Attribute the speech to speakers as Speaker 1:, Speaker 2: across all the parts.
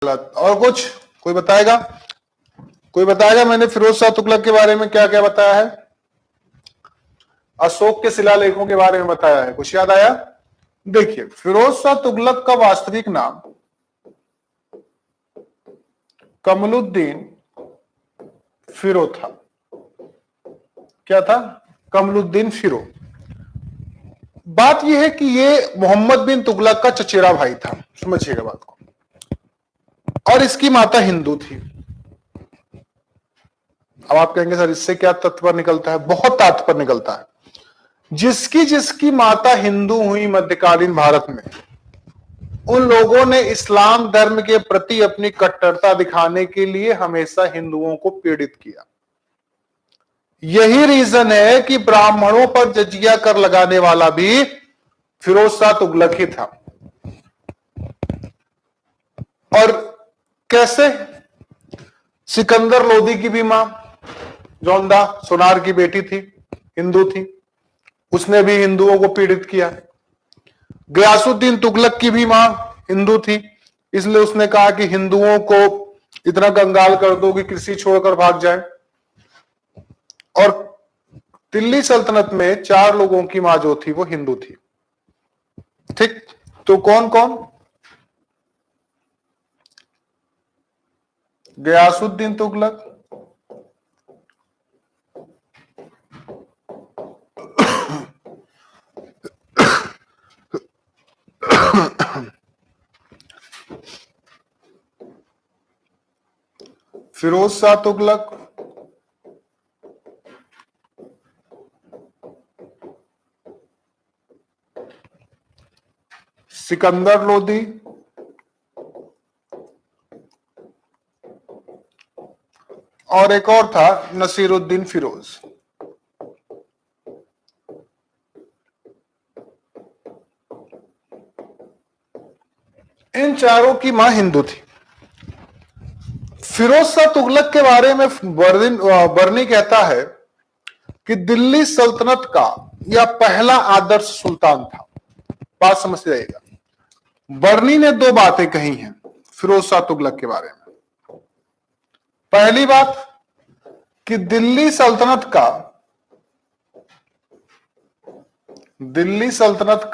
Speaker 1: गलत। और कुछ कोई बताएगा? कोई बताएगा मैंने फिरोज शाह तुगलक के बारे में क्या क्या बताया है? अशोक के शिलालेखों के बारे में बताया है, कुछ याद आया? देखिए, फिरोज शाह तुगलक का वास्तविक नाम कमलुद्दीन फिरो था। क्या था? कमलुद्दीन फिरो। बात यह है कि ये मोहम्मद बिन तुगलक का चचेरा भाई था, समझिएगा बात को, और इसकी माता हिंदू थी। अब आप कहेंगे सर इससे क्या तात्पर्य निकलता है? बहुत तात्पर्य निकलता है। जिसकी जिसकी माता हिंदू हुई मध्यकालीन भारत में, उन लोगों ने इस्लाम धर्म के प्रति अपनी कट्टरता दिखाने के लिए हमेशा हिंदुओं को पीड़ित किया। यही रीजन है कि ब्राह्मणों पर जजिया कर लगाने वाला भी फिरोज शाह तुगलक ही था। और कैसे? सिकंदर लोदी की भी मां जोंदा सोनार की बेटी थी, हिंदू थी, उसने भी हिंदुओं को पीड़ित किया। गयासुद्दीन तुगलक की भी मां हिंदू थी, इसलिए उसने कहा कि हिंदुओं को इतना कंगाल कर दो कि कृषि छोड़कर भाग जाए। और दिल्ली सल्तनत में 4 लोगों की मां जो थी वो हिंदू थी। ठीक, तो कौन कौन? गयासुद्दीन तुगलक, फिरोज शाह तुगलक, सिकंदर लोदी, और एक और था नसीरुद्दीन फिरोज। इन चारों की मां हिंदू थी। फिरोज शाह तुगलक के बारे में बर्नी कहता है कि दिल्ली सल्तनत का यह पहला आदर्श सुल्तान था। बात समझ जाइएगा, बर्नी ने 2 बातें कही हैं फिरोज शाह तुगलक के बारे में। पहली बात कि दिल्ली सल्तनत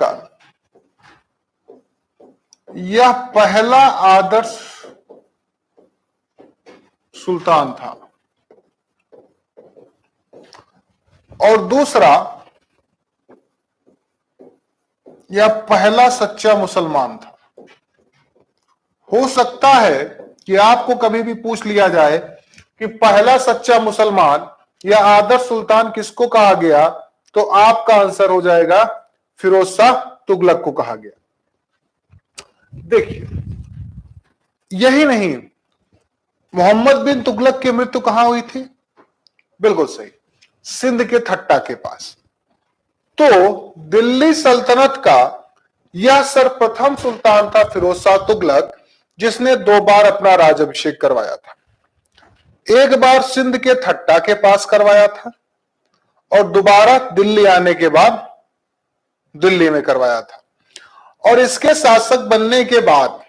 Speaker 1: का यह पहला आदर्श सुल्तान था, और दूसरा यह पहला सच्चा मुसलमान था। हो सकता है कि आपको कभी भी पूछ लिया जाए कि पहला सच्चा मुसलमान या आदर्श सुल्तान किसको कहा गया, तो आपका आंसर हो जाएगा फिरोज शाह तुगलक को कहा गया। देखिए, यही नहीं, मोहम्मद बिन तुगलक की मृत्यु कहां हुई थी? बिल्कुल सही, सिंध के थट्टा के पास। तो दिल्ली सल्तनत का यह सर्वप्रथम सुल्तान था फिरोज शाह तुगलक, जिसने 2 बार अपना राज्याभिषेक करवाया था। एक बार सिंध के थट्टा के पास करवाया था, और दोबारा दिल्ली आने के बाद दिल्ली में करवाया था। और इसके शासक बनने के बाद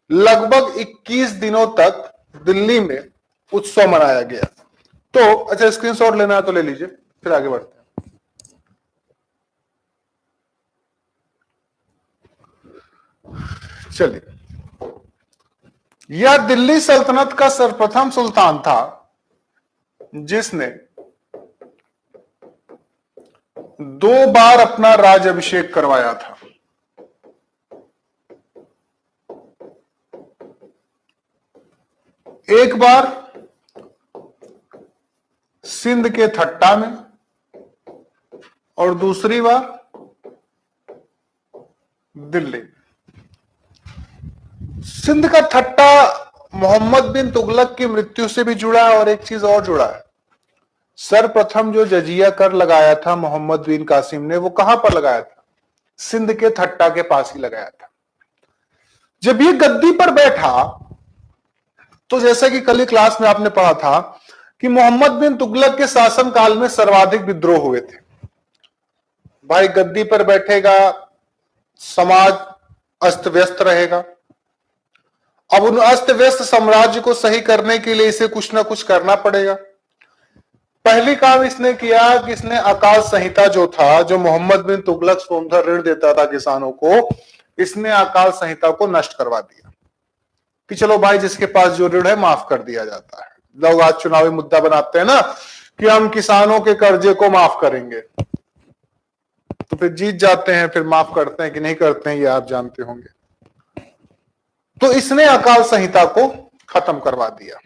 Speaker 1: लगभग 21 दिनों तक दिल्ली में उत्सव मनाया गया। तो अच्छा, स्क्रीनशॉट लेना है तो ले लीजिए, फिर आगे बढ़ते हैं। चलिए, यह दिल्ली सल्तनत का सर्वप्रथम सुल्तान था जिसने 2 बार अपना राज्याभिषेक करवाया था। एक बार सिंध के थट्टा में, और दूसरी बार दिल्ली। सिंध का थट्टा मोहम्मद बिन तुगलक की मृत्यु से भी जुड़ा है, और एक चीज और जुड़ा है। सर्वप्रथम जो जजिया कर लगाया था मोहम्मद बिन कासिम ने, वो कहां पर लगाया था? सिंध के थट्टा के पास ही लगाया था। जब ये गद्दी पर बैठा, तो जैसा कि कल क्लास में आपने पढ़ा था कि मोहम्मद बिन तुगलक के शासनकाल में सर्वाधिक विद्रोह हुए थे। भाई गद्दी पर बैठेगा, समाज अस्त व्यस्त रहेगा, अब उन अस्त व्यस्त साम्राज्य को सही करने के लिए इसे कुछ ना कुछ करना पड़ेगा। पहली काम इसने किया कि इसने अकाल संहिता जो था, जो मोहम्मद बिन तुगलक सोमधर ऋण देता था किसानों को, इसने अकाल संहिता को नष्ट करवा दिया कि चलो भाई जिसके पास जो ऋण है माफ कर दिया जाता है। लोग आज चुनावी मुद्दा बनाते हैं ना कि हम किसानों के कर्जे को माफ करेंगे, तो फिर जीत जाते हैं, फिर माफ करते हैं कि नहीं करते हैं ये आप जानते होंगे। तो इसने अकाल संहिता को खत्म करवा दिया,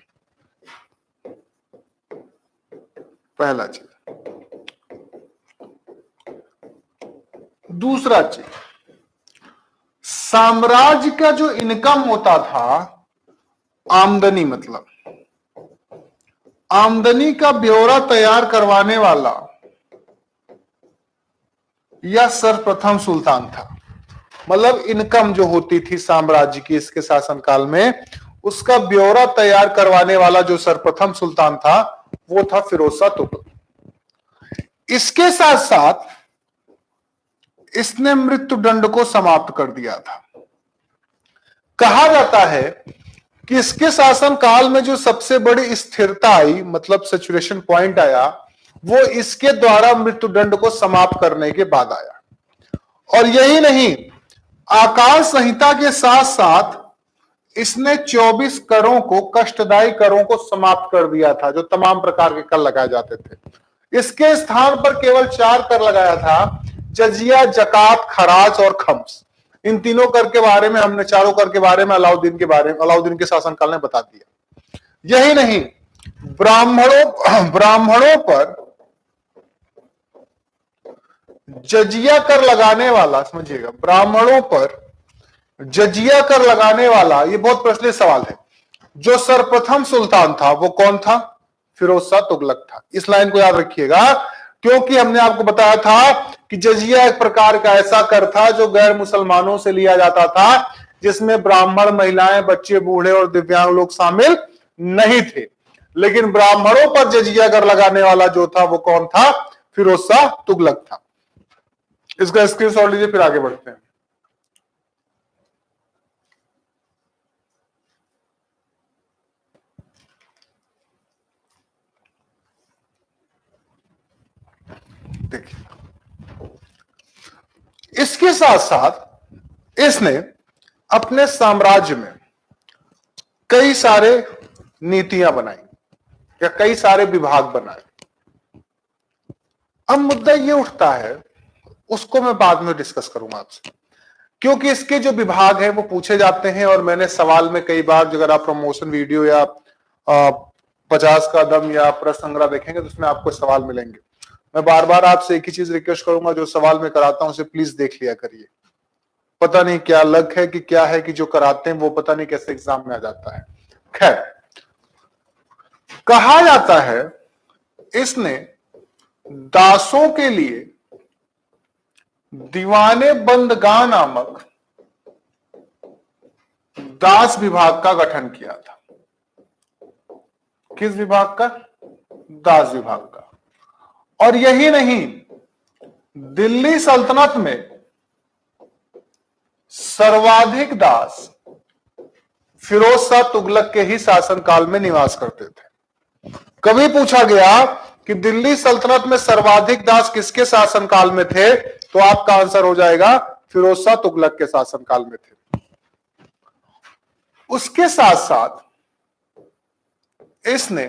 Speaker 1: पहला चीज। दूसरा चीज, साम्राज्य का जो इनकम होता था, आमदनी, मतलब आमदनी का ब्यौरा तैयार करवाने वाला यह सर्वप्रथम सुल्तान था। मतलब इनकम जो होती थी साम्राज्य की इसके शासनकाल में, उसका ब्यौरा तैयार करवाने वाला जो सर्वप्रथम सुल्तान था वो था फिरोज शाह तुगलक। इसके साथ साथ इसने मृत्युदंड को समाप्त कर दिया था। कहा जाता है कि इसके शासन काल में जो सबसे बड़ी स्थिरता आई, मतलब सैचुरेशन पॉइंट आया, वो इसके द्वारा मृत्युदंड को समाप्त करने के बाद आया। और यही नहीं, अकाल संहिता के साथ साथ इसने 24 करों को, कष्टदायी करों को समाप्त कर दिया था, जो तमाम प्रकार के कर लगाए जाते थे। इसके स्थान पर केवल 4 कर लगाया था, जजिया, जकात, खराज और खम्स। इन तीनों कर के बारे में हमने, चारों कर के बारे में अलाउद्दीन के शासनकाल ने बता दिया। यही नहीं, ब्राह्मणों पर जजिया कर लगाने वाला, समझिएगा, ब्राह्मणों पर जजिया कर लगाने वाला, ये बहुत प्रचलित सवाल है, जो सर्वप्रथम सुल्तान था वो कौन था? फिरोज शाह तुगलक था। इस लाइन को याद रखिएगा, क्योंकि हमने आपको बताया था कि जजिया एक प्रकार का ऐसा कर था जो गैर मुसलमानों से लिया जाता था, जिसमें ब्राह्मण, महिलाएं, बच्चे, बूढ़े और दिव्यांग लोग शामिल नहीं थे। लेकिन ब्राह्मणों पर जजिया कर लगाने वाला जो था वो कौन था? फिरोज शाह तुगलक था। इसका स्क्रीनशॉट लीजिए, फिर आगे बढ़ते हैं। देखिए, इसके साथ साथ इसने अपने साम्राज्य में कई सारे नीतियां बनाई या कई सारे विभाग बनाए। अब मुद्दा ये उठता है, उसको मैं बाद में डिस्कस करूंगा आपसे, क्योंकि इसके जो विभाग हैं वो पूछे जाते हैं। और मैंने सवाल में कई बार, अगर आप प्रमोशन वीडियो या 50 का दम या प्रश्न संग्रह देखेंगे तो उसमें आपको सवाल मिलेंगे। मैं बार बार आपसे एक ही चीज रिक्वेस्ट करूंगा, जो सवाल में कराता हूं उसे प्लीज देख लिया करिए। पता नहीं क्या लक है कि क्या है कि जो कराते हैं वो पता नहीं कैसे एग्जाम में आ जाता है। खैर, कहा जाता है इसने दासों के लिए दीवाने बंदगाह नामक दास विभाग का गठन किया था। किस विभाग का? दास विभाग का। और यही नहीं, दिल्ली सल्तनत में सर्वाधिक दास फिरोज शाह तुगलक के ही शासनकाल में निवास करते थे। कभी पूछा गया कि दिल्ली सल्तनत में सर्वाधिक दास किसके शासनकाल में थे, तो आपका आंसर हो जाएगा फिरोज शाह तुगलक के शासनकाल में थे। उसके साथ साथ इसने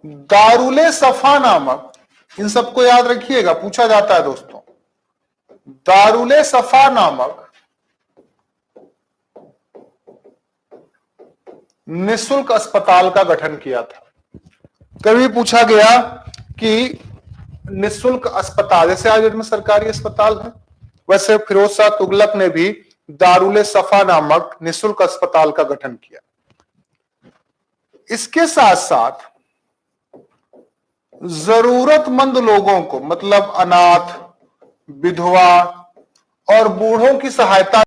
Speaker 1: दारुले सफा नामक, इन सबको याद रखिएगा, पूछा जाता है दोस्तों, दारुले सफा नामक निःशुल्क अस्पताल का गठन किया था। कभी पूछा गया कि निःशुल्क अस्पताल, जैसे आज में सरकारी अस्पताल है, वैसे फिरोज शाह तुगलक ने भी दारुले सफा नामक निःशुल्क अस्पताल का गठन किया। इसके साथ साथ जरूरतमंद लोगों को, मतलब अनाथ, विधवा और बूढ़ों की सहायता